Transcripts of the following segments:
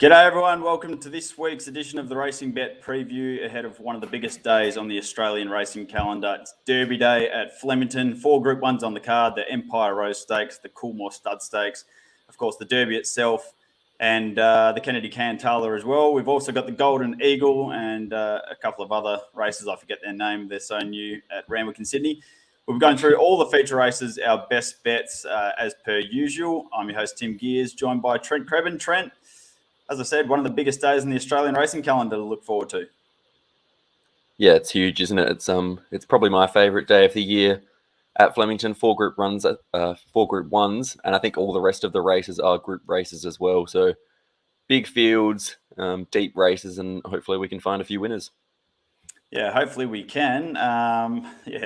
G'day everyone, welcome to this week's edition of the Racing Bet preview ahead of one of the biggest days on the Australian racing calendar. It's Derby Day at Flemington, 4 Group 1s on the card, the Empire Rose Stakes, the Coolmore Stud Stakes, of course the Derby itself, and the Kennedy Cantala as well. We've also got the Golden Eagle and a couple of other races, I forget their name, they're so new, at Randwick in Sydney. We'll be going through all the feature races, our best bets as per usual. I'm your host Tim Geers, joined by Trent Crebbin. Trent, as I said, one of the biggest days in the Australian racing calendar to look forward to. Yeah, it's huge, isn't it? It's probably my favourite day of the year at Flemington. 4 Group 1s, and I think all the rest of the races are group races as well. So big fields, deep races, and hopefully we can find a few winners. Yeah, hopefully we can.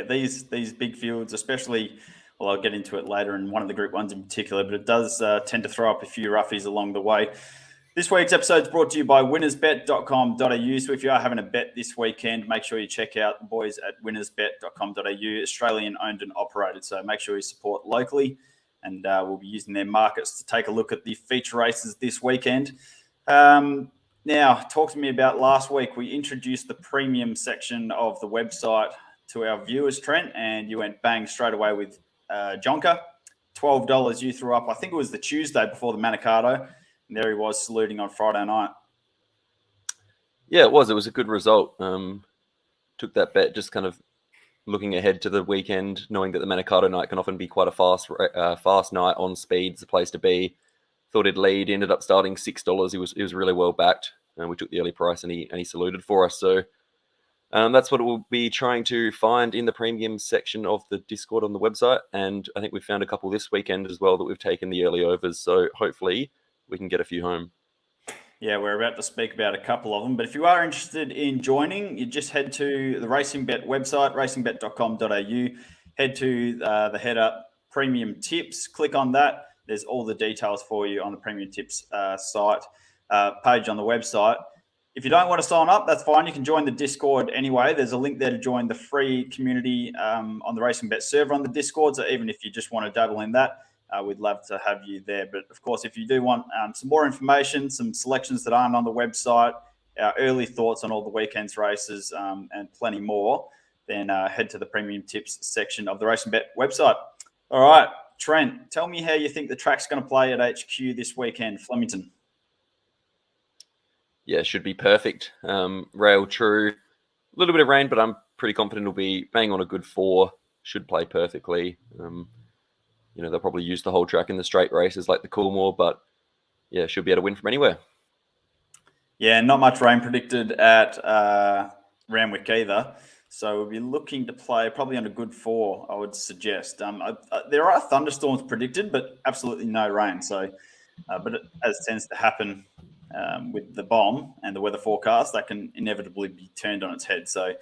These big fields, especially, well, I'll get into it later in one of the Group 1s in particular, but it does tend to throw up a few roughies along the way. This week's episode is brought to you by winnersbet.com.au. So if you are having a bet this weekend, make sure you check out the boys at winnersbet.com.au, Australian owned and operated. So make sure you support locally, and we'll be using their markets to take a look at the feature races this weekend. Now, talk to me about last week. We introduced the premium section of the website to our viewers, Trent, and you went bang straight away with Jonker. $12 you threw up. I think it was the Tuesday before the Manikato. And there he was saluting on Friday night. Yeah, it was. It was a good result. Took that bet just kind of looking ahead to the weekend, knowing that the Manikato night can often be quite a fast night on speed. It's a place to be. Thought he'd lead. Ended up starting $6. He was really well backed. We took the early price and he saluted for us. So that's what we'll be trying to find in the premium section of the Discord on the website. And I think we found a couple this weekend as well that we've taken the early overs. So hopefully we can get a few home. Yeah, we're about to speak about a couple of them. But if you are interested in joining, you just head to the Racing Bet website, racingbet.com.au. Head to the header Premium Tips. Click on that. There's all the details for you on the Premium Tips site page on the website. If you don't want to sign up, that's fine. You can join the Discord anyway. There's a link there to join the free community on the Racing Bet server on the Discord. So even if you just want to dabble in that, we'd love to have you there. But of course, if you do want some more information, some selections that aren't on the website, our early thoughts on all the weekend's races and plenty more, then head to the Premium Tips section of the Racing Bet website. All right, Trent, tell me how you think the track's going to play at HQ this weekend, Flemington. Yeah, should be perfect. Rail true. A little bit of rain, but I'm pretty confident it'll be bang on a good 4. Should play perfectly. They'll probably use the whole track in the straight races like the Coolmore, but yeah, should be able to win from anywhere. Yeah, not much rain predicted at Randwick either. So we'll be looking to play probably on a good 4, I would suggest. There are thunderstorms predicted, but absolutely no rain. So, but as tends to happen with the bomb and the weather forecast, that can inevitably be turned on its head. So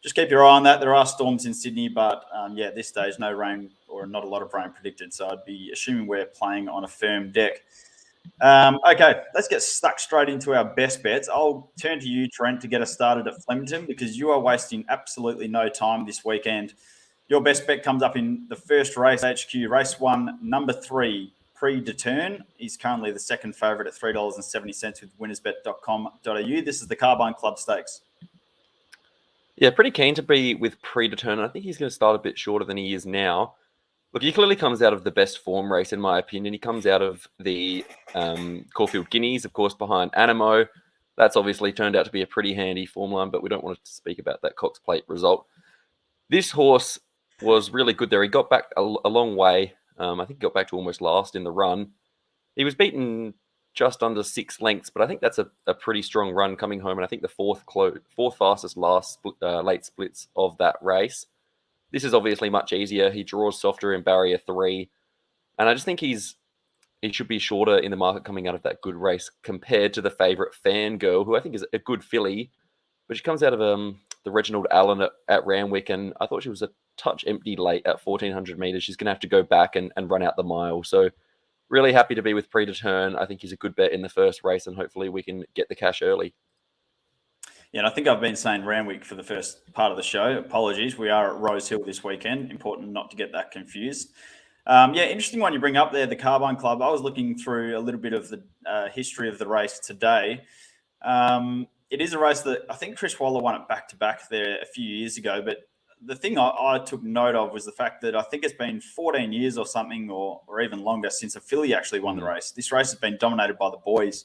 just keep your eye on that. There are storms in Sydney, but at this stage, no rain or not a lot of rain predicted. So I'd be assuming we're playing on a firm deck. Okay, let's get stuck straight into our best bets. I'll turn to you, Trent, to get us started at Flemington because you are wasting absolutely no time this weekend. Your best bet comes up in the first race, HQ, race 1, number 3, Pre-Deturn. He's currently the second favourite at $3.70 with winnersbet.com.au. This is the Carbine Club Stakes. Yeah, pretty keen to be with Pre-Deturn. I think he's going to start a bit shorter than he is now. Look, he clearly comes out of the best form race, in my opinion. He comes out of the Caulfield Guineas, of course, behind Animo. That's obviously turned out to be a pretty handy form line, but we don't want to speak about that Cox Plate result. This horse was really good there. He got back a long way. I think he got back to almost last in the run. He was beaten just under 6 lengths, but I think that's a pretty strong run coming home, and I think the fourth fastest late splits of that race. This is obviously much easier. He draws softer in barrier 3. And I just think he should be shorter in the market coming out of that good race compared to the favourite Fangirl, who I think is a good filly. But she comes out of the Reginald Allen at Randwick, and I thought she was a touch empty late at 1,400 metres. She's going to have to go back and run out the mile. So really happy to be with Pre-Deturn. I think he's a good bet in the first race, and hopefully we can get the cash early. Yeah, and I think I've been saying Randwick for the first part of the show. Apologies. We are at Rose Hill this weekend. Important not to get that confused. Yeah, interesting one you bring up there, the Carbine Club. I was looking through a little bit of the history of the race today. It is a race that I think Chris Waller won it back-to-back there a few years ago, but the thing I took note of was the fact that I think it's been 14 years or something, or even longer, since a filly actually won the race. This race has been dominated by the boys,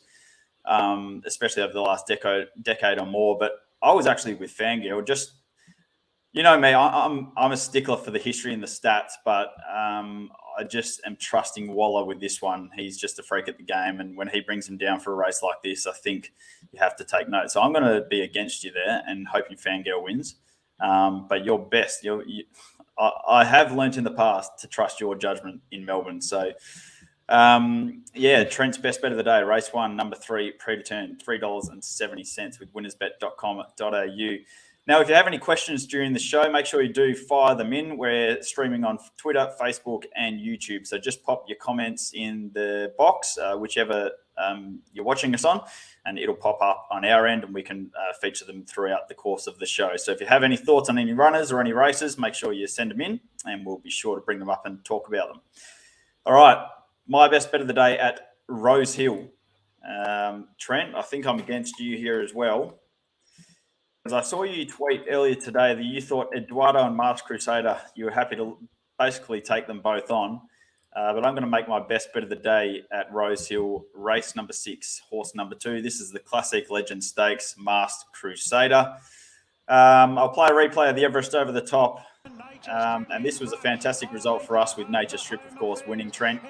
especially over the last decade or more. But I was actually with Fangirl. Just, you know me, I'm a stickler for the history and the stats, but I just am trusting Waller with this one. He's just a freak at the game, and when he brings him down for a race like this, I think you have to take note. So I'm going to be against you there and hoping Fangirl wins. But you're best. I have learnt in the past to trust your judgment in Melbourne. So, Trent's best bet of the day, race 1, number 3, predetermined, $3.70 with winnersbet.com.au. Now, if you have any questions during the show, make sure you do fire them in. We're streaming on Twitter, Facebook, and YouTube. So just pop your comments in the box, whichever you're watching us on, and it'll pop up on our end, and we can feature them throughout the course of the show. So if you have any thoughts on any runners or any races, make sure you send them in, and we'll be sure to bring them up and talk about them. All right, my best bet of the day at Rose Hill. Trent, I think I'm against you here as well. As I saw you tweet earlier today that you thought Eduardo and Mars Crusader, you were happy to basically take them both on. But I'm going to make my best bet of the day at Rose Hill, race number 6, horse number 2. This is the Classic Legend Stakes, Masked Crusader. I'll play a replay of the Everest over the top. And this was a fantastic result for us with Nature Strip, of course, winning, Trent.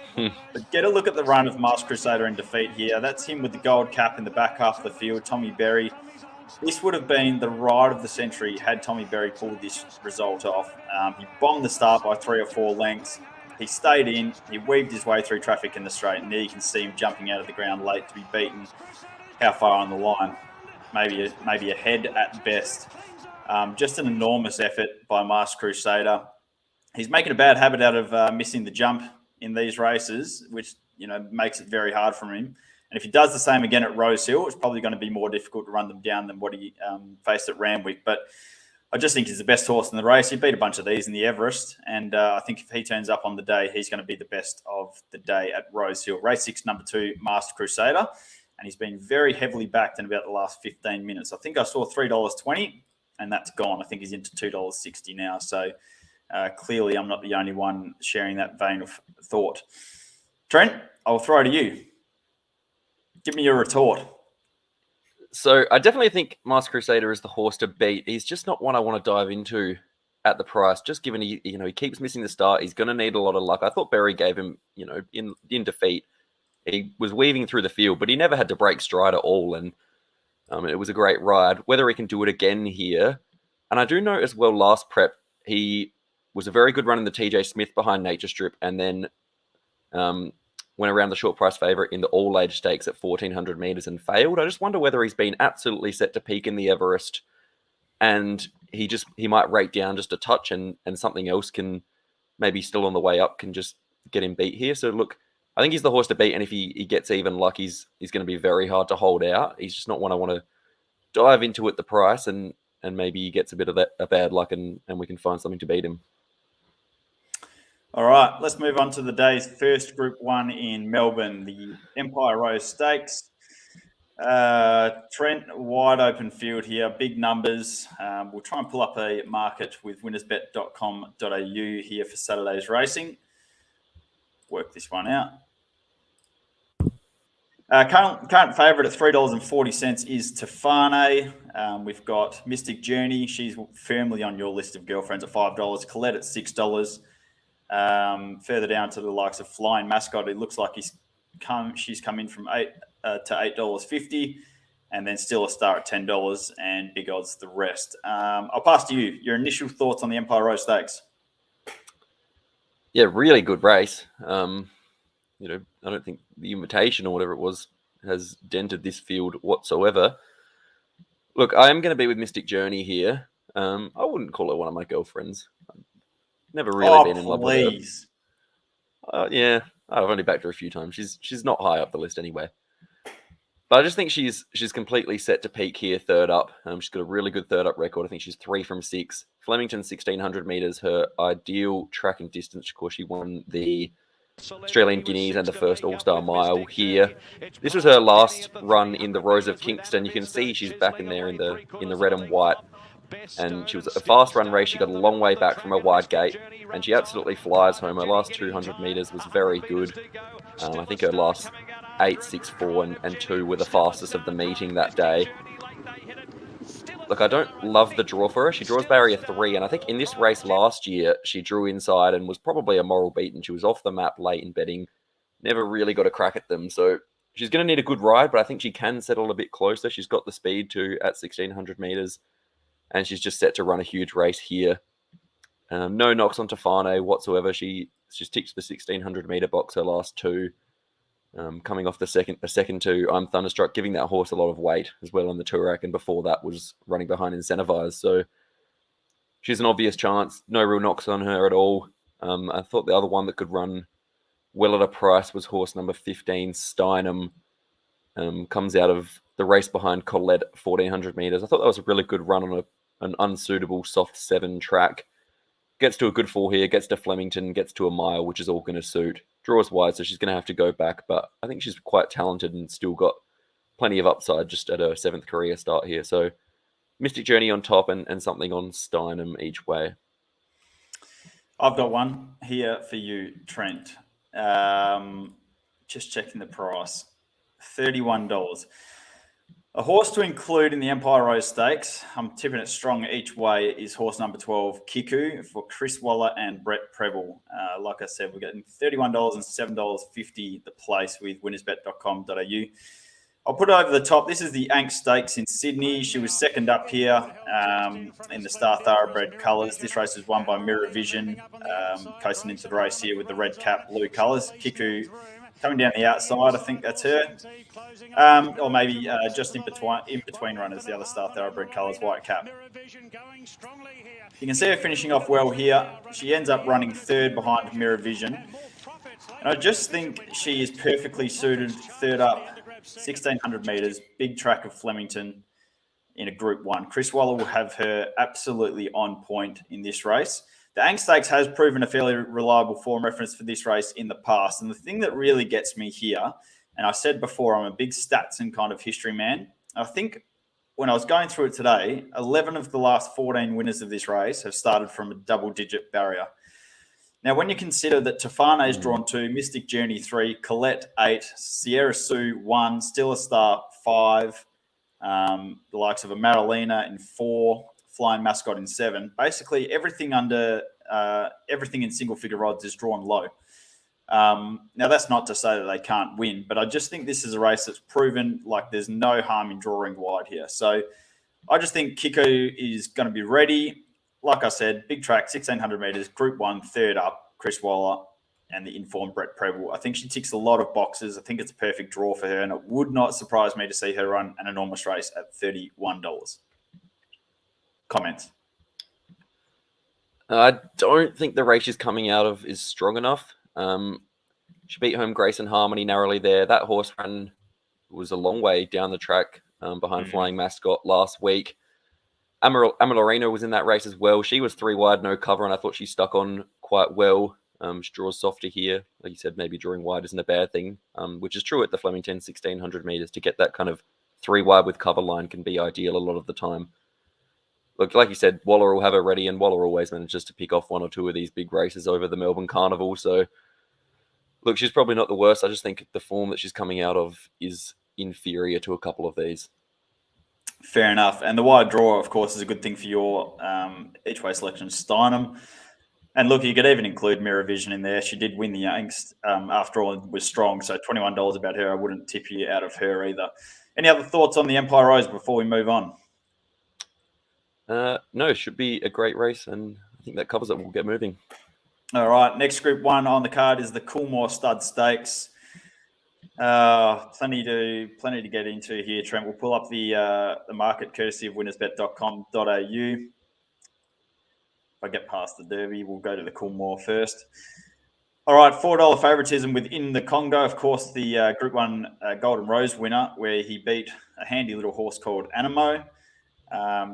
But get a look at the run of Masked Crusader in defeat here. That's him with the gold cap in the back half of the field, Tommy Berry. This would have been the ride of the century had Tommy Berry pulled this result off. He bombed the start by 3 or 4 lengths. He stayed in. He weaved his way through traffic in the straight, and there you can see him jumping out of the ground late to be beaten. How far on the line? Maybe a head at best. Just an enormous effort by Masked Crusader. He's making a bad habit out of missing the jump in these races, which makes it very hard for him. And if he does the same again at Rose Hill, it's probably going to be more difficult to run them down than what he faced at Randwick. But I just think he's the best horse in the race. He beat a bunch of these in the Everest. And I think if he turns up on the day, he's going to be the best of the day at Rose Hill. Race 6, number 2, Masked Crusader. And he's been very heavily backed in about the last 15 minutes. I think I saw $3.20, and that's gone. I think he's into $2.60 now. So clearly I'm not the only one sharing that vein of thought. Trent, I'll throw it to you. Give me your retort. So I definitely think Masked Crusader is the horse to beat. He's just not one I want to dive into at the price. Just given he keeps missing the start, he's going to need a lot of luck. I thought Berry gave him, in defeat, he was weaving through the field, but he never had to break stride at all, and it was a great ride. Whether he can do it again here, and I do know as well. Last prep, he was a very good run in the TJ Smith behind Nature Strip, and then went around the short price favourite in the all-age stakes at 1,400 metres and failed. I just wonder whether he's been absolutely set to peak in the Everest and he might rate down just a touch and something else can maybe still on the way up can just get him beat here. So look, I think he's the horse to beat, and if he gets even luck, he's going to be very hard to hold out. He's just not one I want to dive into at the price, and maybe he gets a bit of a bad luck and we can find something to beat him. All right, let's move on to the day's first Group 1 in Melbourne, the Empire Rose Stakes. Trent, wide open field here, big numbers. We'll try and pull up a market with winnersbet.com.au here for Saturday's racing. Work this one out. Current favourite at $3.40 is Tefane. We've got Mystic Journey. She's firmly on your list of girlfriends at $5. Colette at $6. Further down to the likes of Flying Mascot, it looks like she's come in from $8 to $8.50, and then Still a Star at $10, and big odds the rest. I'll pass to you. Your initial thoughts on the Empire Rose Stakes? Yeah, really good race. I don't think the Invitation or whatever it was has dented this field whatsoever. Look, I am going to be with Mystic Journey here. I wouldn't call her one of my girlfriends. Never really been in love with her. Yeah, I've only backed her a few times. She's not high up the list anyway. But I just think she's completely set to peak here, third up. She's got a really good third up record. I think she's 3 from 6. Flemington, 1,600 metres, her ideal track and distance. Of course, she won the Australian Guineas and the first All-Star Mile here. This was her last run in the Rose of Kingston. You can see she's back in there in the red and white. And she was a fast run race. She got a long way back from a wide gate, and she absolutely flies home. Her last 200 metres was very good. I think her last 8, 6, 4, and 2 were the fastest of the meeting that day. Look, I don't love the draw for her. She draws barrier 3, and I think in this race last year, she drew inside and was probably a moral beaten. She was off the map late in betting, never really got a crack at them. So she's going to need a good ride, but I think she can settle a bit closer. She's got the speed to at 1,600 metres, and she's just set to run a huge race here. No knocks on Tofane whatsoever. She's ticked the 1,600 metre box her last 2. Coming off the second 2, I'm Thunderstruck, giving that horse a lot of weight as well on the Toorak, and before that was running behind Incentivized. So she's an obvious chance. No real knocks on her at all. I thought the other one that could run well at a price was horse number 15, Steinem. Comes out of the race behind Colette, 1,400 metres. I thought that was a really good run on an unsuitable soft 7 track. Gets to a good 4 here, gets to Flemington, gets to a mile, which is all going to suit. Draws wide, so she's going to have to go back, but I think she's quite talented and still got plenty of upside just at her 7th career start here. So Mystic Journey on top and something on Steinem each way. I've got one here for you, Trent. Just checking the price. $31. A horse to include in the Empire Rose Stakes, I'm tipping it strong each way, is horse number 12, Kiku, for Chris Waller and Brett Preble. Like I said, we're getting $31 and $7.50 the place with winnersbet.com.au. I'll put it over the top. This is the Ank Stakes in Sydney. She was second up here in the Star Thoroughbred colours. This race was won by Mirror Vision, coasting into the race here with the red cap, blue colours. Kiku coming down the outside, I think that's her. Or maybe just in between runners, the other Star Thoroughbred colours, white cap. You can see her finishing off well here. She ends up running 3rd behind Mirror Vision. And I just think she is perfectly suited 3rd up, 1,600 metres, big track of Flemington in a Group 1. Chris Waller will have her absolutely on point in this race. The Ank Stakes has proven a fairly reliable form reference for this race in the past. And the thing that really gets me here, and I said before, I'm a big stats and kind of history man. I think when I was going through it today, 11 of the last 14 winners of this race have started from a double-digit barrier. Now, when you consider that Tofane is drawn 2, Mystic Journey 3, Colette 8, Sierra Sue 1, Still a Star 5, the likes of a Marilena in 4, Flying Mascot in 7. Basically, everything in single-figure odds is drawn low. Now, that's not to say that they can't win, but I just think this is a race that's proven like there's no harm in drawing wide here. So I just think Kiku is going to be ready. Like I said, big track, 1,600 metres, Group 1, 3rd up, Chris Waller and the informed Brett Preble. I think she ticks a lot of boxes. I think it's a perfect draw for her, and it would not surprise me to see her run an enormous race at $31. Comments? I don't think the race she's coming out of is strong enough. She beat home Grace and Harmony narrowly there. That horse run was a long way down the track behind Flying Mascot last week. Amalorina was in that race as well. She was 3 wide, no cover, and I thought she stuck on quite well. She draws softer here. Like you said, maybe drawing wide isn't a bad thing, which is true at the Flemington 1,600 metres. To get that kind of 3 wide with cover line can be ideal a lot of the time. Look, like you said, Waller will have her ready, and Waller always manages to pick off 1 or 2 of these big races over the Melbourne Carnival. So, look, she's probably not the worst. I just think the form that she's coming out of is inferior to a couple of these. Fair enough. And the wide draw, of course, is a good thing for your each-way selection, Steinem. And look, you could even include Mirror Vision in there. She did win the Yanks after all, and was strong. So $21 about her. I wouldn't tip you out of her either. Any other thoughts on the Empire Rose before we move on? No, it should be a great race, and I think that covers it. We'll get moving. All right, next Group 1 on the card is the Coolmore Stud Stakes. Plenty to get into here, Trent. We'll pull up the market courtesy of winnersbet.com.au. If I get past the Derby, we'll go to the Coolmore first. All right, $4 favouritism within the Congo. Of course, the Group 1 Golden Rose winner, where he beat a handy little horse called Animo.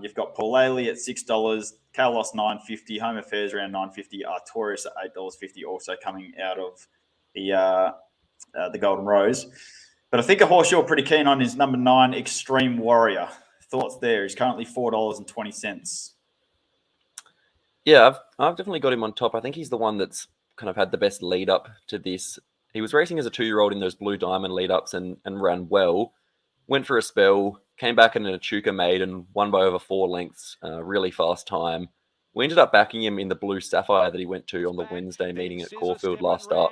You've got Paul Laley at $6, Carlos $9.50, Home Affairs around $9.50, Artorias at $8.50, also coming out of the Golden Rose. But I think a horse you're pretty keen on is number 9, Extreme Warrior. Thoughts there? He's currently $4.20. Yeah, I've definitely got him on top. I think he's the one that's kind of had the best lead up to this. He was racing as a 2-year-old in those Blue Diamond lead ups and ran well. Went for a spell, came back in a Echuca Maid and won by over 4 lengths. Really fast time. We ended up backing him in the Blue Sapphire that he went to on the Wednesday meeting at Caulfield last start.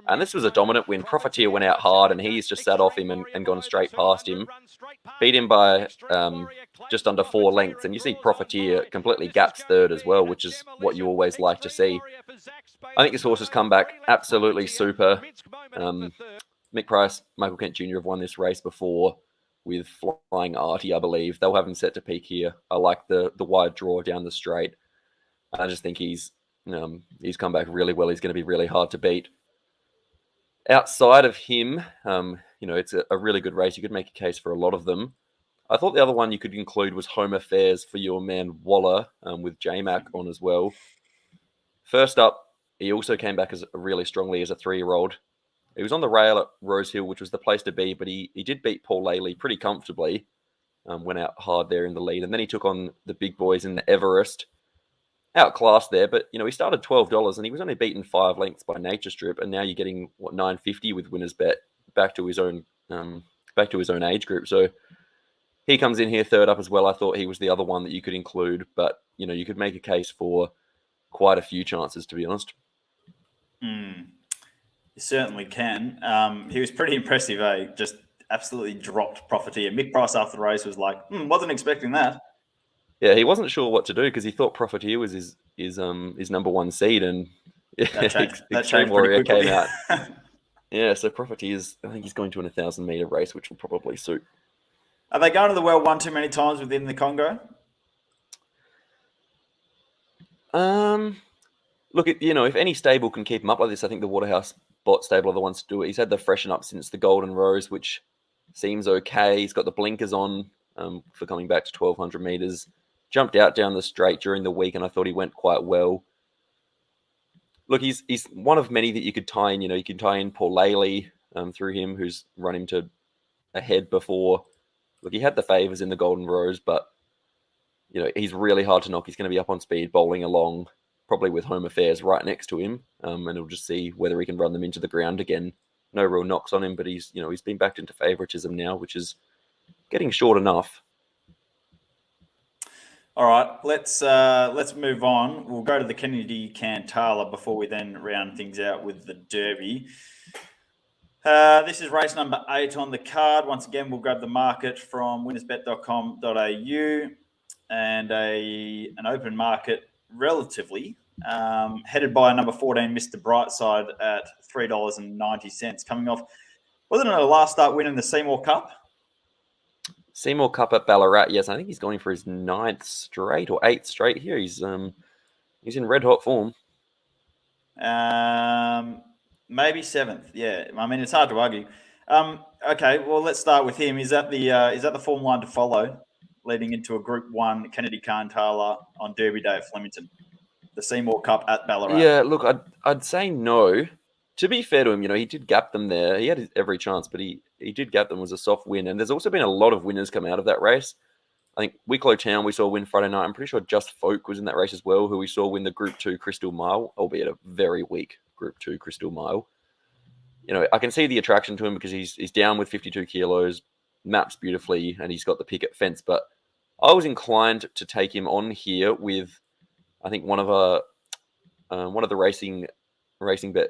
And this was a dominant win. Profiteer went out hard and he's just sat off him and gone straight past him. Beat him by just under 4 lengths. And you see Profiteer completely gaps third as well, which is what you always like to see. I think this horse has come back absolutely super. Mick Price, Michael Kent Jr. have won this race before with Flying Artie, I believe. They'll have him set to peak here. I like the wide draw down the straight. I just think he's come back really well. He's going to be really hard to beat. Outside of him, it's a really good race. You could make a case for a lot of them. I thought the other one you could include was Home Affairs for your man Waller, with J-Mac on as well. First up, he also came back as really strongly as a 3-year-old. He was on the rail at Rosehill, which was the place to be, but he did beat Paul Laley pretty comfortably. Went out hard there in the lead, and then he took on the big boys in the Everest. Outclassed there, but he started $12 and he was only beaten 5 lengths by Nature Strip, and now you're getting $9.50 with Winners Bet back to his own age group. So he comes in here third up as well. I thought he was the other one that you could include, but you could make a case for quite a few chances, to be honest. You certainly can. He was pretty impressive, eh? Just absolutely dropped Profiteer. Mick Price after the race was like, wasn't expecting that. Yeah, he wasn't sure what to do because he thought Profiteer was his number 1 seed, and Extreme Warrior came out. Yeah, so Profiteer's, I think he's going to an 1,000-meter race, which will probably suit. Are they going to the well one too many times within the Congo? Look, if any stable can keep him up like this, I think the Waterhouse Bot stable are the ones to do it. He's had the freshen up since the Golden Rose, which seems okay. He's got the blinkers on for coming back to 1,200 meters. Jumped out down the straight during the week, and I thought he went quite well. Look, he's one of many that you could tie in. You can tie in Paul Laley through him, who's run him to ahead before. Look, he had the favours in the Golden Rose, but he's really hard to knock. He's going to be up on speed, bowling along, probably with Home Affairs right next to him, and we'll just see whether he can run them into the ground again. No real knocks on him, but he's been backed into favouritism now, which is getting short enough. All right, let's move on. We'll go to the Kennedy Cantala before we then round things out with the Derby. This is race number 8 on the card. Once again, we'll grab the market from winnersbet.com.au and an open market relatively, headed by number 14, Mr. Brightside at $3.90, coming off, wasn't it a last start win in the Seymour Cup? Seymour Cup at Ballarat, yes. I think he's going for his 9th straight or 8th straight here. He's in red hot form. Maybe 7th. Yeah, I mean it's hard to argue. Okay, well let's start with him. Is that the form line to follow, leading into a Group 1 Kennedy Cantala on Derby Day at Flemington, the Seymour Cup at Ballarat? Yeah, look, I'd say no. To be fair to him, he did gap them there. He had every chance, but he did gap them. It was a soft win. And there's also been a lot of winners come out of that race. I think Wicklow Town we saw win Friday night. I'm pretty sure Just Folk was in that race as well, who we saw win the Group 2 Crystal Mile, albeit a very weak Group 2 Crystal Mile. I can see the attraction to him because he's down with 52 kilos, maps beautifully, and he's got the picket fence. But I was inclined to take him on here with, I think, one of the racing bet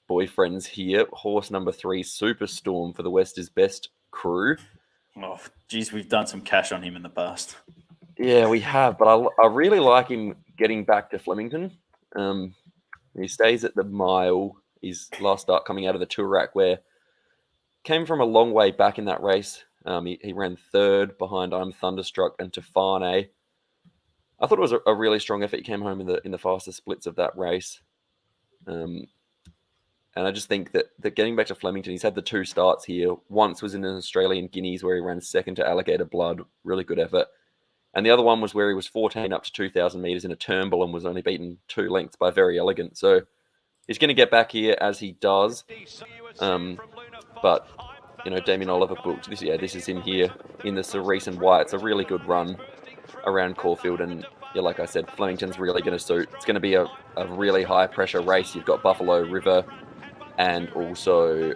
boyfriends here, horse number 3, Superstorm for the West is Best crew. Oh, geez, we've done some cash on him in the past. Yeah, we have, but I really like him getting back to Flemington. He stays at the mile. His last start coming out of the Toorak, where came from a long way back in that race. He ran 3rd behind I'm Thunderstruck and Tefane. I thought it was a really strong effort. He came home in the fastest splits of that race. And I just think that getting back to Flemington, he's had the 2 starts here. Once was in an Australian Guineas where he ran second to Alligator Blood. Really good effort. And the other one was where he was 14 up to 2,000 metres in a Turnbull and was only beaten 2 lengths by Very Elegant. So he's going to get back here as he does. But, Damien Oliver booked this. Yeah, this is him here in the Cerise and White. It's a really good run around Caulfield. And, yeah, like I said, Flemington's really going to suit. It's going to be a really high-pressure race. You've got Buffalo River and also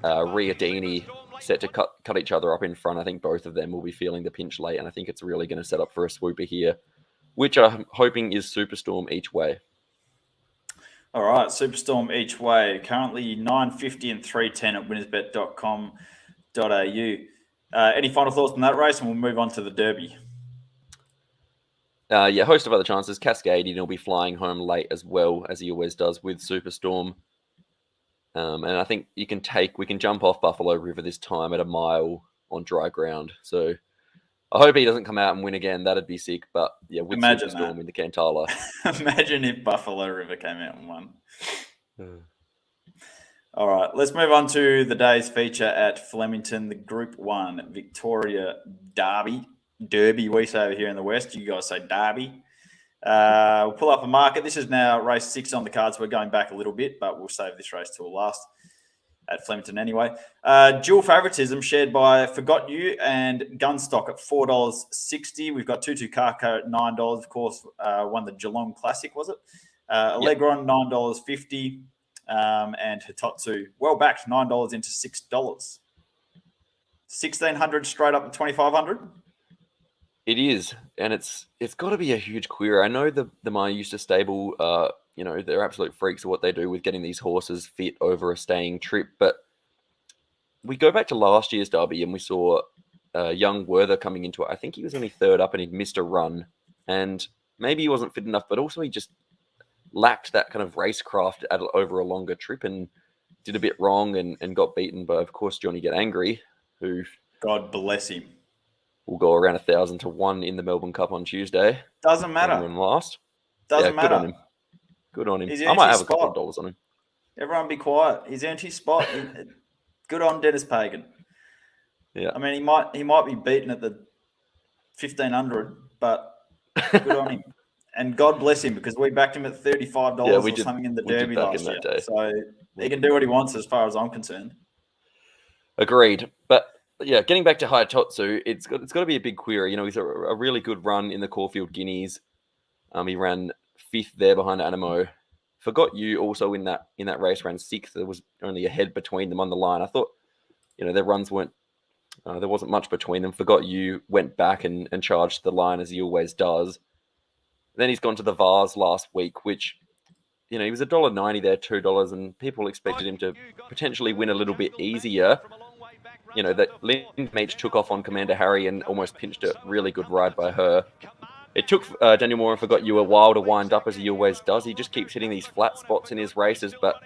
Riadini set to cut each other up in front. I think both of them will be feeling the pinch late, and I think it's really going to set up for a swooper here, which I'm hoping is Superstorm each way. All right, Superstorm each way. Currently $9.50 and $3.10 at winnersbet.com.au. Any final thoughts on that race, and we'll move on to the Derby? Yeah, host of other chances. Cascadian will be flying home late as well, as he always does with Superstorm. And I think we can jump off Buffalo River this time at a mile on dry ground. So I hope he doesn't come out and win again. That'd be sick. But yeah, with Superstorm in the Cantala. Imagine if Buffalo River came out and won. All right, let's move on to the day's feature at Flemington, the Group 1 Victoria Derby, we say over here in the West. You guys say Derby. We'll pull up a market. This is now race 6 on the card, so we're going back a little bit, but we'll save this race till last at Flemington anyway. Dual favoritism shared by Forgot You and Gunstock at $4.60. We've got Tutu Kako at $9. Of course, won the Geelong Classic, was it? Allegron, $9.50. And Hitotsu, well backed, $9 into $6. 1,600 straight up to 2,500. It is, and it's got to be a huge query. I know the My Eustace stable, they're absolute freaks of what they do with getting these horses fit over a staying trip. But we go back to last year's Derby, and we saw young Werther coming into it. I think he was only 3rd up, and he'd missed a run, and maybe he wasn't fit enough, but also he just lacked that kind of racecraft over a longer trip and did a bit wrong and got beaten by, of course, Johnny Get Angry, who, God bless him, will go around 1,000 to 1 in the Melbourne Cup on Tuesday. Doesn't matter. Last. Doesn't matter. Good on him. He's I might have a couple of dollars on him. Everyone be quiet. He's earned his spot. Good on Dennis Pagan. Yeah. I mean, he might be beaten at the 1,500, but good on him. And God bless him, because we backed him at $35 or something in the Derby last year. So he can do what he wants as far as I'm concerned. Agreed. But yeah, getting back to Hitotsu, it's got to be a big query. He's a really good run in the Caulfield Guineas. He ran 5th there behind Animo. Forgot You also in that race ran 6th. There was only a head between them on the line. I thought, their runs weren't. There wasn't much between them. Forgot You went back and charged the line as he always does. Then he's gone to the Vars last week, which, he was $1.90 there, $2, and people expected him to potentially win a little bit easier. That Lynn Meach took off on Commander Harry and almost pinched a really good ride by her. It took Daniel Moore and Forgot You a while to wind up, as he always does. He just keeps hitting these flat spots in his races, but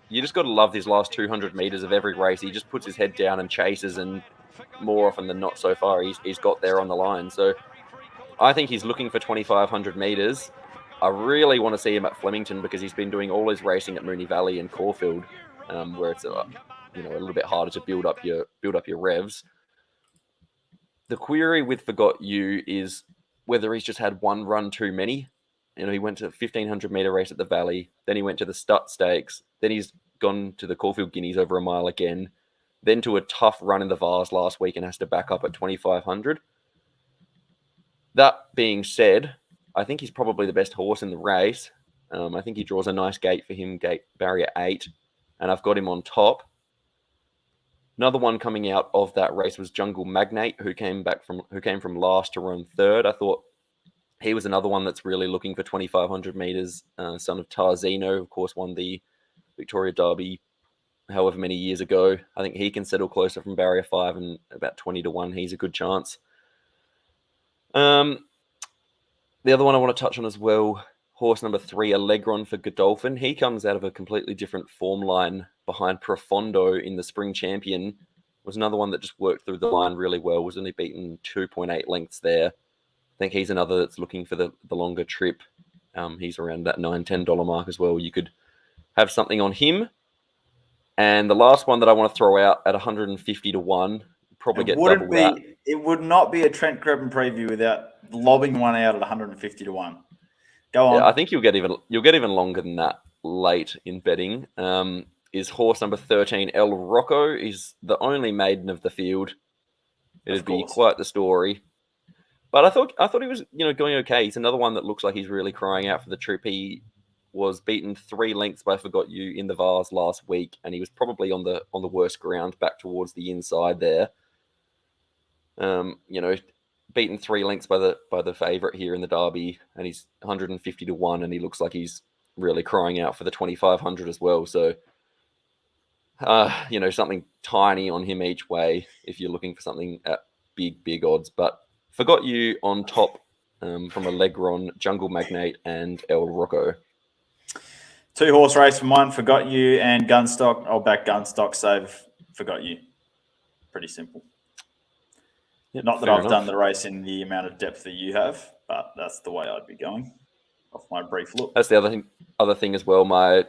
you just got to love these last 200 metres of every race. He just puts his head down and chases, and more often than not so far, he's got there on the line. So I think he's looking for 2,500 metres. I really want to see him at Flemington, because he's been doing all his racing at Moonee Valley and Caulfield, where it's a little bit harder to build up your revs. The query with Forgot You is whether he's just had one run too many. He went to a 1,500 metre race at the Valley, then he went to the Stud Stakes, then he's gone to the Caulfield Guineas over a mile again, then to a tough run in the Vars last week and has to back up at 2,500. That being said, I think he's probably the best horse in the race. I think he draws a nice gate for him, gate barrier 8, and I've got him on top. Another one coming out of that race was Jungle Magnate, who came from last to run 3rd. I thought he was another one that's really looking for 2,500 metres. Son of Tarzino, of course, won the Victoria Derby however many years ago. I think he can settle closer from barrier 5 and about 20 to 1. He's a good chance. The other one I want to touch on as well, horse number 3, Allegron for Godolphin. He comes out of a completely different form line behind Profondo in the Spring Champion. Was another one that just worked through the line really well. Was only beaten 2.8 lengths there. I think he's another that's looking for the longer trip. He's around that $9-10 mark as well. You could have something on him. And the last one that I want to throw out at 150 to 1, probably get double that. It would not be a Trent Crebbin preview without lobbing one out at 150 to 1. Go on. Yeah, I think you'll get even longer than that late in betting. Is horse number 13 El Rocco? Is the only maiden of the field. It'd be quite the story. But I thought he was going okay. He's another one that looks like he's really crying out for the trip. He was beaten 3 lengths by Forgot You in the Vars last week, and he was probably on the worst ground back towards the inside there. Beaten 3 lengths by the favourite here in the Derby, and he's 150 to 1, and he looks like he's really crying out for the 2,500 as well. So, something tiny on him each way if you're looking for something at big odds. But Forgot You on top from Allegron, Jungle Magnate, and El Rocco. 2 horse race for mine, Forgot You and Gunstock. I'll back Gunstock, save Forgot You. Pretty simple. Yep, not that I've done the race in the amount of depth that you have, but that's the way I'd be going off my brief look. That's the other thing as well. My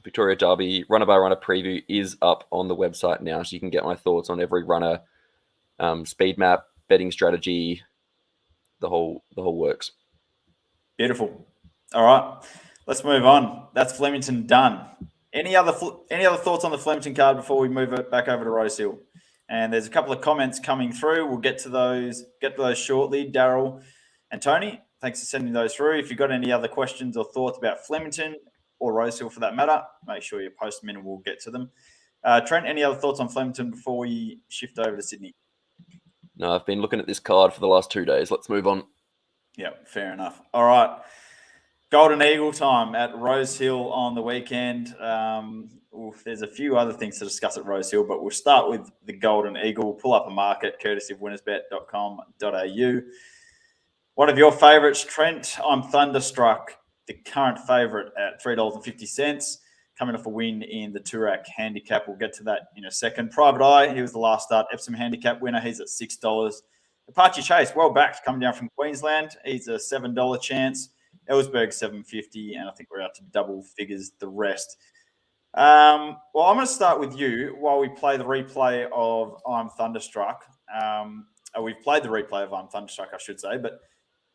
Victoria Derby runner by runner preview is up on the website now, so you can get my thoughts on every runner, speed map, betting strategy, the whole works. Beautiful. All right, let's move on. That's Flemington done. Any other thoughts on the Flemington card before we move it back over to Rosehill? And there's a couple of comments coming through. We'll get to those shortly. Daryl and Tony, thanks for sending those through. If you've got any other questions or thoughts about Flemington or Rosehill for that matter, make sure you post them in and we'll get to them. Trent, any other thoughts on Flemington before we shift over to Sydney? No, I've been looking at this card for the last 2 days. Let's move on. Yeah, fair enough. All right. Golden Eagle time at Rosehill on the weekend. There's a few other things to discuss at Rosehill, but we'll start with the Golden Eagle. Pull up a market, courtesy of winnersbet.com.au. One of your favourites, Trent. I'm thunderstruck. The current favourite at $3.50, coming off a win in the Toorak handicap. We'll get to that in a second. Private Eye, he was the last start Epsom handicap winner. He's at $6. Apache Chase, well backed, coming down from Queensland. He's a $7 chance. Ellsberg $7.50, and I think we're out to double figures the rest. Well, I'm going to start with you while we play the replay of I'm Thunderstruck. We've played the replay of I'm Thunderstruck, I should say, but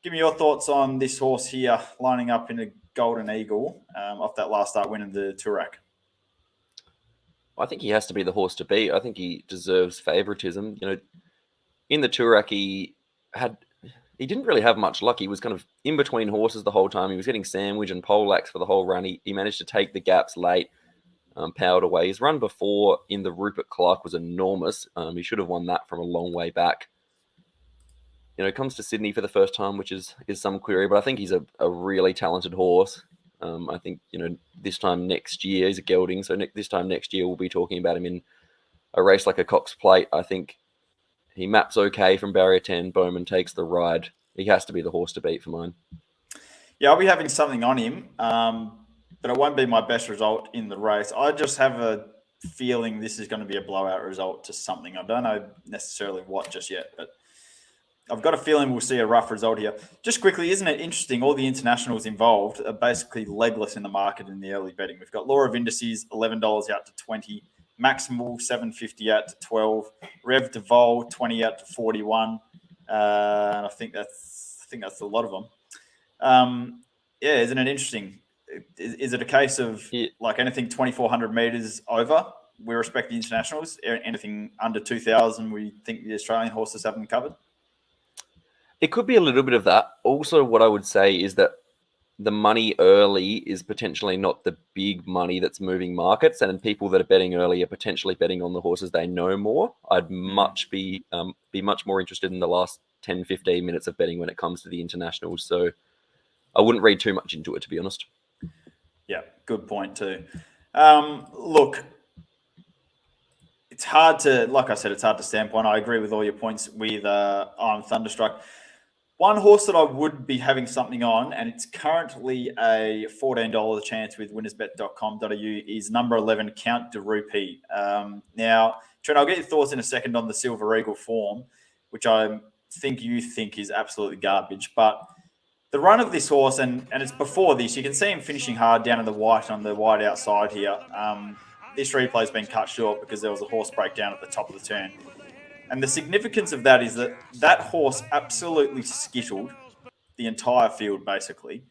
give me your thoughts on this horse here lining up in a Golden Eagle off that last start win in the Toorak. I think he has to be the horse to beat. I think he deserves favouritism. In the Toorak, he didn't really have much luck. He was kind of in between horses the whole time. He was getting sandwich and poleaxe for the whole run. He managed to take the gaps late, powered away. His run before in the Rupert Clark was enormous. He should have won that from a long way back. Comes to Sydney for the first time, which is some query, but I think he's a really talented horse. I think, this time next year, he's a gelding, so this time next year we'll be talking about him in a race like a Cox Plate. I think he maps okay from barrier 10. Bowman takes the ride. He has to be the horse to beat for mine. Yeah, I'll be having something on him, but it won't be my best result in the race. I just have a feeling this is going to be a blowout result to something. I don't know necessarily what just yet, but I've got a feeling we'll see a rough result here. Just quickly, isn't it interesting? All the internationals involved are basically legless in the market in the early betting. We've got Law of Indices, $11 out to 20. Maximal, $7.50 out to 12. Rev de Vol, 20 out to 41. And I think that's a lot of them. Isn't it interesting? Is it a case of like anything 2,400 meters over? We respect the internationals. Anything under 2,000, we think the Australian horses have them covered. It could be a little bit of that. Also, what I would say is that the money early is potentially not the big money that's moving markets, and people that are betting early are potentially betting on the horses they know more. I'd be much more interested in the last 10, 15 minutes of betting when it comes to the internationals. So I wouldn't read too much into it, to be honest. Yeah, good point too. Look, it's hard to, like I said, it's hard to standpoint. I agree with all your points with I'm Thunderstruck. One horse that I would be having something on, and it's currently a $14 chance with winnersbet.com.au, is number 11, Count de Rupee. Now, Trent, I'll get your thoughts in a second on the Silver Eagle form, which I think you think is absolutely garbage. But the run of this horse, and it's before this, you can see him finishing hard down in the white on the wide outside here. this replay's been cut short because there was a horse breakdown at the top of the turn. And the significance of that is that horse absolutely skittled the entire field, basically.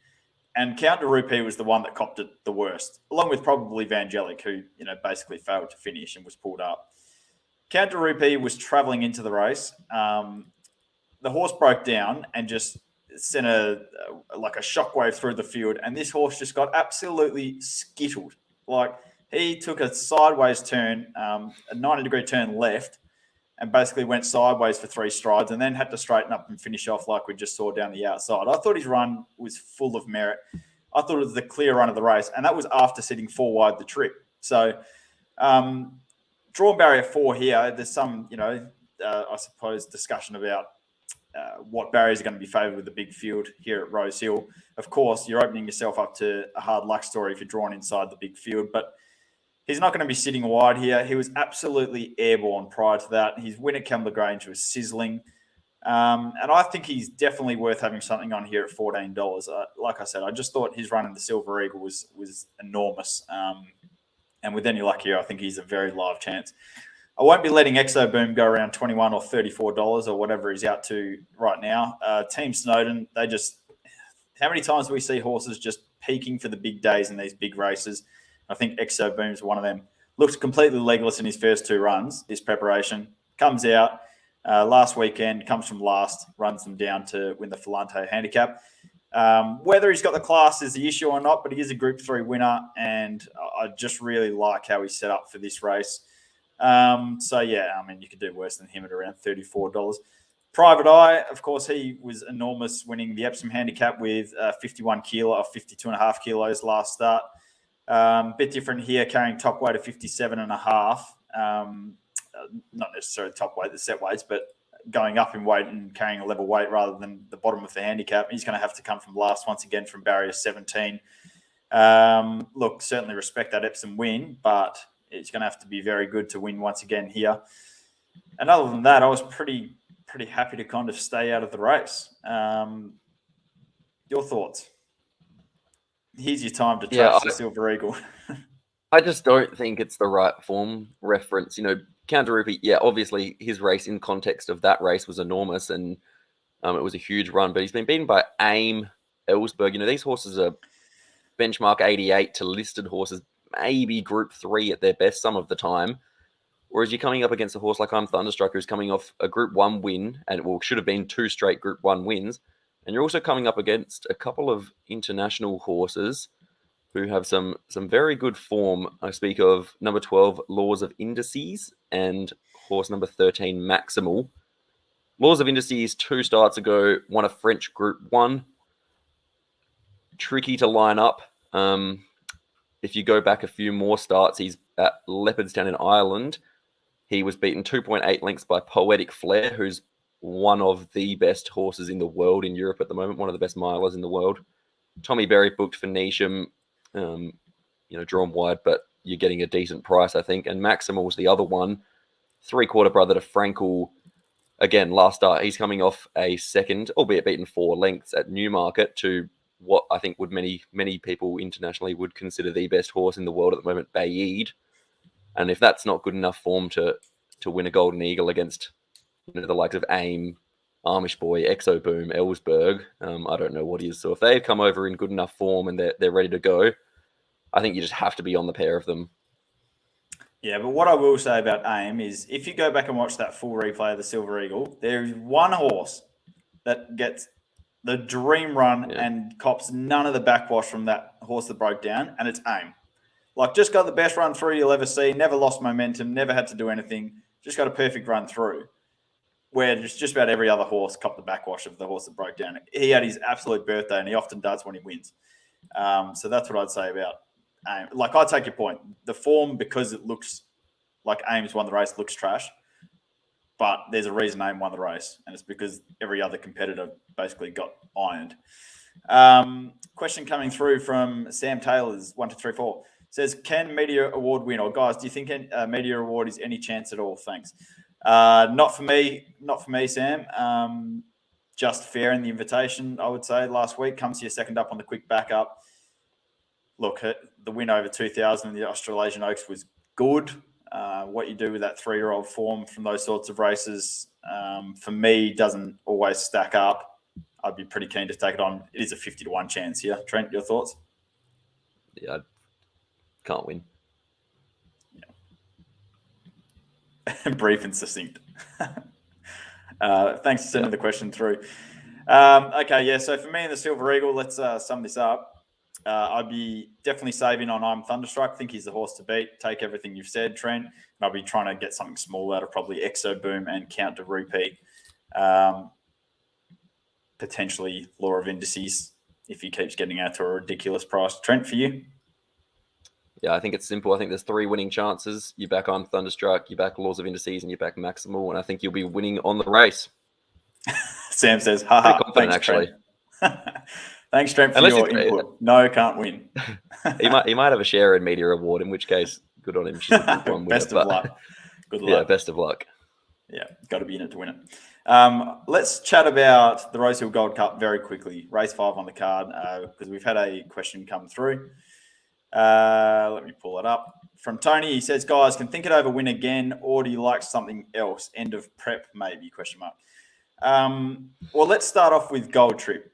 And Count de Rupee was the one that copped it the worst, along with probably Vangelic, who, basically failed to finish and was pulled up. Count de Rupee was travelling into the race. The horse broke down and just sent a shockwave through the field. And this horse just got absolutely skittled. Like, he took a sideways turn, a 90-degree turn left, and basically went sideways for 3 strides and then had to straighten up and finish off like we just saw down the outside. I thought his run was full of merit. I thought it was the clear run of the race, and that was after sitting 4 wide the trip. So, drawn barrier 4 here, there's some, I suppose, discussion about what barriers are going to be favoured with the big field here at Rose Hill. Of course, you're opening yourself up to a hard luck story if you're drawn inside the big field, but he's not going to be sitting wide here. He was absolutely airborne prior to that. His win at Kembla Grange was sizzling. And I think he's definitely worth having something on here at $14. Like I said, I just thought his run in the Silver Eagle was enormous. And with any luck here, I think he's a very live chance. I won't be letting Exo Boom go around $21 or $34 or whatever he's out to right now. Team Snowden, how many times do we see horses just peaking for the big days in these big races? I think Exo Boom's one of them. Looked completely legless in his first 2 runs, his preparation. Comes out last weekend, comes from last, runs them down to win the Falante handicap. Whether he's got the class is the issue or not, but he is a Group 3 winner, and I just really like how he's set up for this race. You could do worse than him at around $34. Private Eye, of course, he was enormous, winning the Epsom handicap with 51 kilo or 52.5 kilos last start. Bit different here, carrying top weight of 57.5. Not necessarily top weight, the set weights, but going up in weight and carrying a level weight rather than the bottom of the handicap. He's going to have to come from last once again from barrier 17. Certainly respect that Epsom win, but it's going to have to be very good to win once again here. And other than that, I was pretty happy to kind of stay out of the race. Your thoughts? Here's your time to trash the Silver Eagle. I just don't think it's the right form reference. Count de Rupee, obviously his race in context of that race was enormous and it was a huge run, but he's been beaten by AIM, Ellsberg. These horses are benchmark 88 to listed horses, maybe Group 3 at their best some of the time. Whereas you're coming up against a horse like I'm Thunderstruck, who's coming off a Group 1 win, and should have been 2 straight Group 1 wins. And you're also coming up against a couple of international horses who have some very good form. I speak of number 12, Laws of Indices, and horse number 13, Maximal. Laws of Indices, 2 starts ago, won a French Group 1. Tricky to line up. If you go back a few more starts, he's at Leopardstown in Ireland. He was beaten 2.8 lengths by Poetic Flair, who's one of the best horses in the world in Europe at the moment, one of the best milers in the world. Tommy Berry booked for Neesham, drawn wide, but you're getting a decent price, I think. And Maximal was the other one, 3/4 brother to Frankel. Again, last start, he's coming off a second, albeit beaten 4 lengths at Newmarket, to what I think would many people internationally would consider the best horse in the world at the moment, Bayeed. And if that's not good enough form to win a Golden Eagle against the likes of AIM, Amish Boy, Exo Boom, Ellsberg, I don't know what is. So if they've come over in good enough form and they're ready to go, I think you just have to be on the pair of them. Yeah, but what I will say about AIM is if you go back and watch that full replay of the Silver Eagle, there is one horse that gets the dream run and cops none of the backwash from that horse that broke down, and it's AIM. Just got the best run through you'll ever see, never lost momentum, never had to do anything, just got a perfect run through. Where just about every other horse copped the backwash of the horse that broke down. He had his absolute birthday, and he often does when he wins. So that's what I'd say about AIM. I take your point. The form, because it looks like AIM's won the race, looks trash. But there's a reason AIM won the race, and it's because every other competitor basically got ironed. Question coming through from Sam Taylor's 1234 says, "Can Media Award win?" Or guys, do you think Media Award is any chance at all? Thanks. Not for me, Sam. Just fair in the invitation, I would say. Last week comes here second up on the quick backup. Look, the win over 2000 in the Australasian Oaks was good. What you do with that 3-year-old form from those sorts of races, for me, doesn't always stack up. I'd be pretty keen to take it on. It is a 50-1 chance here. Trent, your thoughts? Yeah, I can't win. Yeah. Brief and succinct. Thanks for sending the question through. Okay, yeah, so for me and the Silver Eagle, let's sum this up. I'd be definitely saving on I'm Thunderstruck. I think he's the horse to beat. Take everything you've said, Trent. And I'll be trying to get something small out of probably Exo Boom and Count to Repeat. Potentially Law of Indices if he keeps getting out to a ridiculous price. Trent, for you? Yeah, I think it's simple. I think there's 3 winning chances. You back I'm Thunderstruck, you back Laws of Indices, and you back Maximal, and I think you'll be winning on the race. Sam says, haha, thanks, actually. Trent. Thanks, Trent, for your input. No, can't win. he might have a share in media award, in which case, good on him. She's a good one. Best of luck. Good luck. Yeah, best of luck. Yeah, got to be in it to win it. Let's chat about the Rosehill Gold Cup very quickly. Race 5 on the card, because we've had a question come through. Let me pull it up. From Tony, he says, guys, can Think It Over win again, or do you like something else? End of prep, maybe, question mark. Well, let's start off with Gold Trip.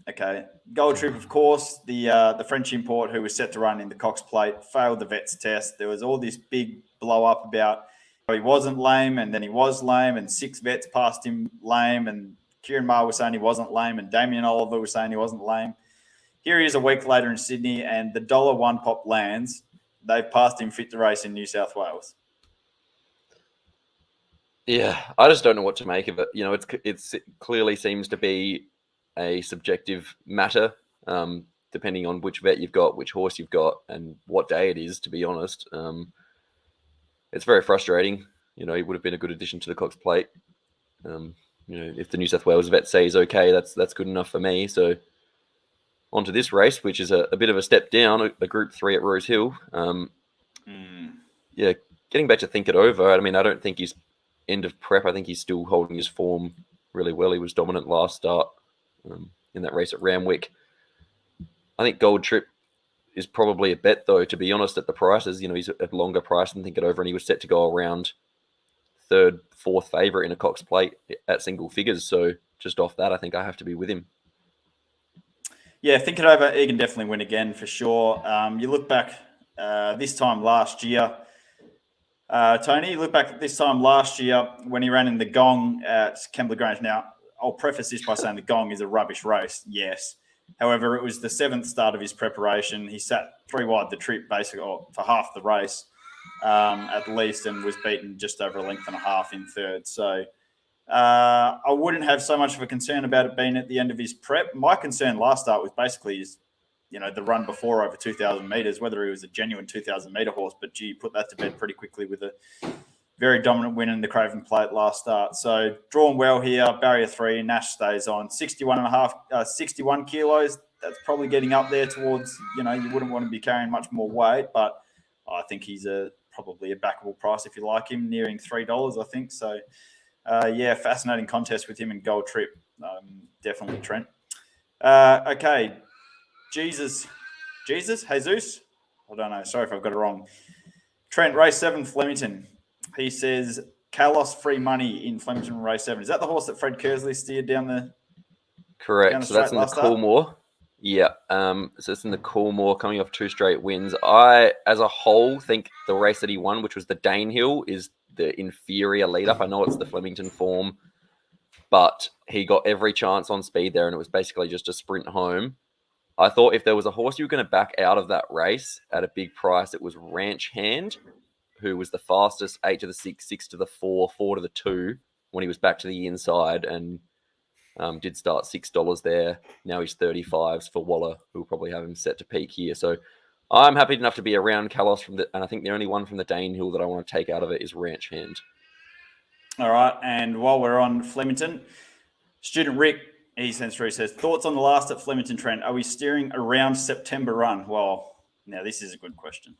Okay, Gold Trip, of course, the French import who was set to run in the Cox Plate failed the vets test. There was all this big blow up about how he wasn't lame, and then he was lame, and 6 vets passed him lame, and Kieran Maher was saying he wasn't lame, and Damien Oliver was saying he wasn't lame. Here he is a week later in Sydney, and the $1 pop lands. They've passed him fit to race in New South Wales. Yeah, I just don't know what to make of it. You know, it clearly seems to be a subjective matter, depending on which vet you've got, which horse you've got, and what day it is, to be honest. It's very frustrating. You know, it would have been a good addition to the Cox Plate. You know, if the New South Wales vet says, okay, that's good enough for me. So onto this race, which is a bit of a step down, a Group 3 at Rosehill. Yeah, getting back to Think It Over, I mean, I don't think he's end of prep. I think he's still holding his form really well. He was dominant last start in that race at Randwick. I think Gold Trip is probably a bet, though, to be honest, at the prices. You know, he's at longer price than Think It Over, and he was set to go around 3rd, 4th favourite in a Cox Plate at single figures. So just off that, I think I have to be with him. Yeah, Think It Over, he can definitely win again for sure. You look back this time last year, Tony, you look back at this time last year when he ran in the Gong at Kembla Grange. Now, I'll preface this by saying the Gong is a rubbish race, yes. However, it was the 7th start of his preparation. He sat 3 wide the trip basically for half the race at least, and was beaten just over a length and a half in 3rd. So I wouldn't have so much of a concern about it being at the end of his prep. My concern last start was basically the run before over 2,000 metres, whether he was a genuine 2,000 metre horse. But gee, put that to bed pretty quickly with a very dominant win in the Craven Plate last start. So drawn well here, barrier 3, Nash stays on 61 kilos. That's probably getting up there towards, you wouldn't want to be carrying much more weight, but I think he's probably a backable price if you like him, nearing $3, I think. So yeah, fascinating contest with him and Gold Trip. Definitely, Trent. Okay. Jesus? Jesus? I don't know. Sorry if I've got it wrong. Trent, race 7, Flemington. He says, Kalos free money in Flemington race 7. Is that the horse that Fred Kersley steered down the Correct. Down the so that's in the Coolmore. Yeah. So it's in the Coolmore, coming off 2 straight wins. I, as a whole, think the race that he won, which was the Danehill, is the inferior lead-up. I know it's the Flemington form, but he got every chance on speed there, and it was basically just a sprint home. I thought if there was a horse you were going to back out of that race at a big price, it was Ranch Hand, who was the fastest, 8 to the 6, 6 to the 4, 4 to the 2, when he was back to the inside, and did start $6 there. Now he's 35s for Waller, who will probably have him set to peak here. So I'm happy enough to be around Kalos and I think the only one from the Danehill that I want to take out of it is Ranch Hand. All right, and while we're on Flemington, student Rick, he sends through, says, thoughts on the last at Flemington, Trent? Are we steering around September run? Well, now this is a good question.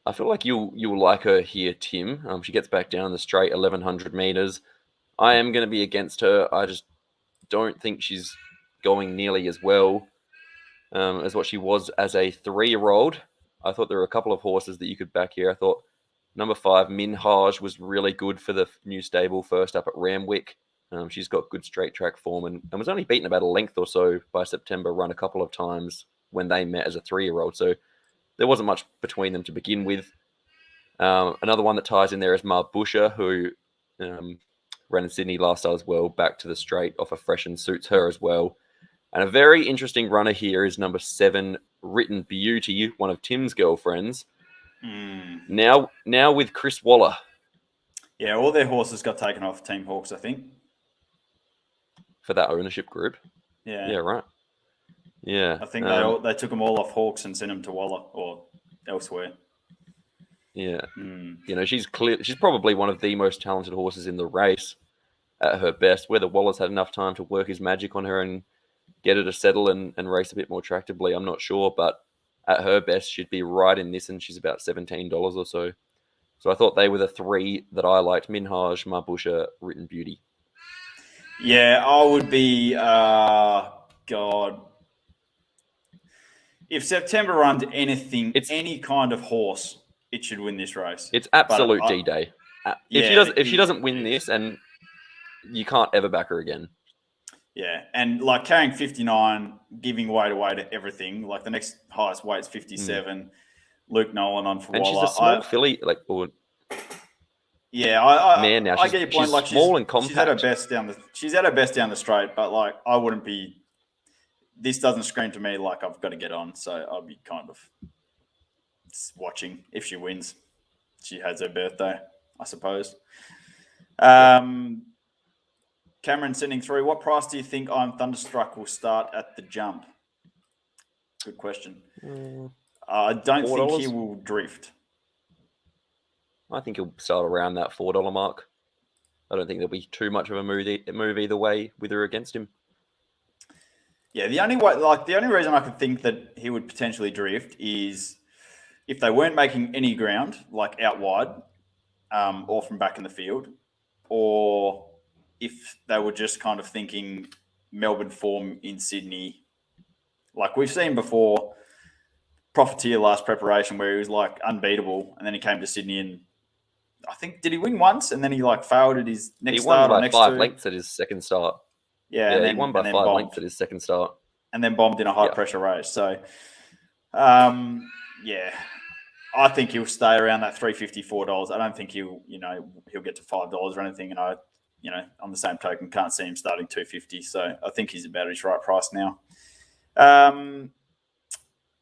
I feel like you'll like her here, Tim. She gets back down the straight, 1,100 metres. I am going to be against her. I just don't think she's going nearly as well as what she was as a 3-year-old. I thought there were a couple of horses that you could back here. I thought number 5, Minhaj, was really good for the new stable first up at Randwick. She's got good straight track form and was only beaten about a length or so by September Run a couple of times when they met as a 3-year-old. So there wasn't much between them to begin with. Another one that ties in there is Marbusha, who ran in Sydney last start as well, back to the straight off a fresh and suits her as well. And a very interesting runner here is number 7, Written Beauty, one of Tim's girlfriends. Now with Chris Waller. Yeah, all their horses got taken off Team Hawks, I think. For that ownership group. Yeah, right. Yeah, I think they took them all off Hawks and sent them to Waller or elsewhere. Yeah, she's probably one of the most talented horses in the race at her best. Whether Waller's had enough time to work his magic on her and get her to settle and race a bit more tractably, I'm not sure. But at her best, she'd be right in this, and she's about $17 or so. So I thought they were the 3 that I liked: Minhaj, Marbusha, Written Beauty. Yeah, I would be, God. If September runs anything, any kind of horse, it should win this race. It's absolute D-Day. If she doesn't win this, and you can't ever back her again. Yeah, and like carrying 59, giving weight away to everything. Like the next highest weight's 57. Luke Nolan on for and Waller. She's a small filly, yeah, I now get your point. She's like small and compact. She's at her best down the straight, but like I wouldn't be. This doesn't scream to me like I've got to get on, so I'll be kind of watching if she wins. She has her birthday, I suppose. Cameron sending through. What price do you think I'm Thunderstruck will start at the jump? Good question. I don't think he will drift. I think he'll start around that $4 mark. I don't think there'll be too much of a move either way, with or against him. Yeah, the only reason I could think that he would potentially drift is if they weren't making any ground, like out wide, or from back in the field, or if they were just kind of thinking Melbourne form in Sydney. Like we've seen before, Profiteer last preparation where he was like unbeatable, and then he came to Sydney and I think, did he win once? And then he like failed at his next start. He won by 5 lengths at his second start. Yeah, and then, he won by 5 lengths at his second start. And then bombed in a high pressure race. So, I think he'll stay around that $3.54. I don't think he'll get to $5 or anything. And I, on the same token, can't see him starting $2.50. So I think he's about his right price now.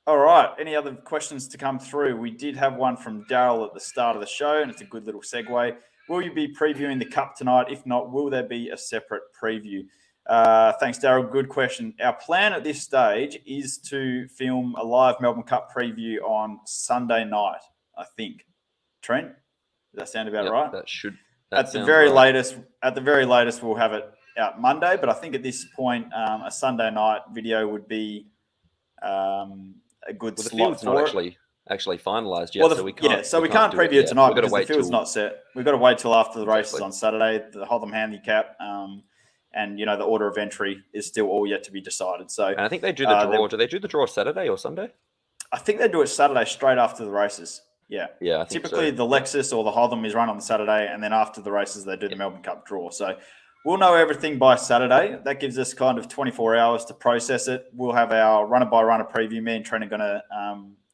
All right. Any other questions to come through? We did have one from Daryl at the start of the show, and it's a good little segue. Will you be previewing the Cup tonight? If not, will there be a separate preview? Thanks, Daryl. Good question. Our plan at this stage is to film a live Melbourne Cup preview on Sunday night, I think. Trent, does that sound about right? That should. At the very latest, we'll have it out Monday. But I think at this point, a Sunday night video would be a good slot. The field's not actually finalised yet, so we can't. So we can't preview it tonight because the field's not set. We've got to wait till after the races on Saturday, the Hotham Handicap, and the order of entry is still all yet to be decided. So, and I think they do the draw. Do they do the draw Saturday or Sunday? I think they do it Saturday straight after the races. Yeah. I think typically the Lexus or the Hotham is run on the Saturday, and then after the races they do the Melbourne Cup draw. So we'll know everything by Saturday. That gives us kind of 24 hours to process it. We'll have our runner-by-runner preview. Me and Trent are going to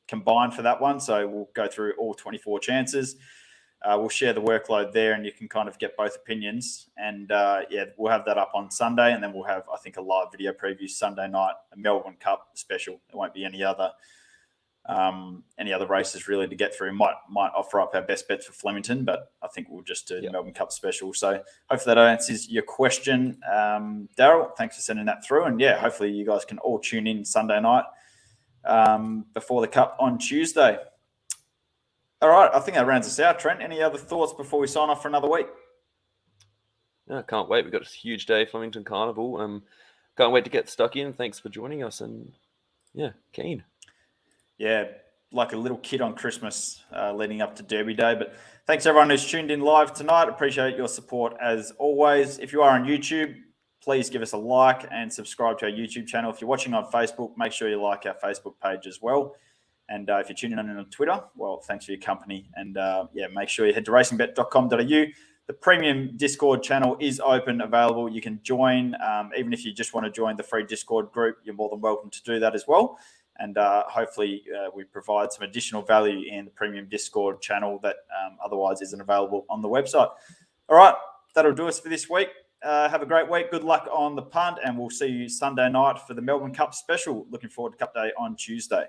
combine for that one. So we'll go through all 24 chances. We'll share the workload there, and you can kind of get both opinions. And, we'll have that up on Sunday, and then we'll have, I think, a live video preview Sunday night, a Melbourne Cup special. There won't be any other races really to get through. Might offer up our best bets for Flemington, but I think we'll just do the Melbourne Cup special. So hopefully that answers your question, Daryl. Thanks for sending that through. And hopefully you guys can all tune in Sunday night before the Cup on Tuesday. All right, I think that rounds us out, Trent. Any other thoughts before we sign off for another week? No, can't wait. We've got a huge day, Flemington Carnival. Can't wait to get stuck in. Thanks for joining us. And, keen. Yeah, like a little kid on Christmas leading up to Derby Day. But thanks, everyone who's tuned in live tonight. Appreciate your support as always. If you are on YouTube, please give us a like and subscribe to our YouTube channel. If you're watching on Facebook, make sure you like our Facebook page as well. And if you're tuning in on Twitter, well, thanks for your company. And make sure you head to racingbet.com.au. The premium Discord channel is open, available. You can join, even if you just want to join the free Discord group, you're more than welcome to do that as well. And hopefully we provide some additional value in the premium Discord channel that otherwise isn't available on the website. All right, that'll do us for this week. Have a great week. Good luck on the punt, and we'll see you Sunday night for the Melbourne Cup special. Looking forward to Cup Day on Tuesday.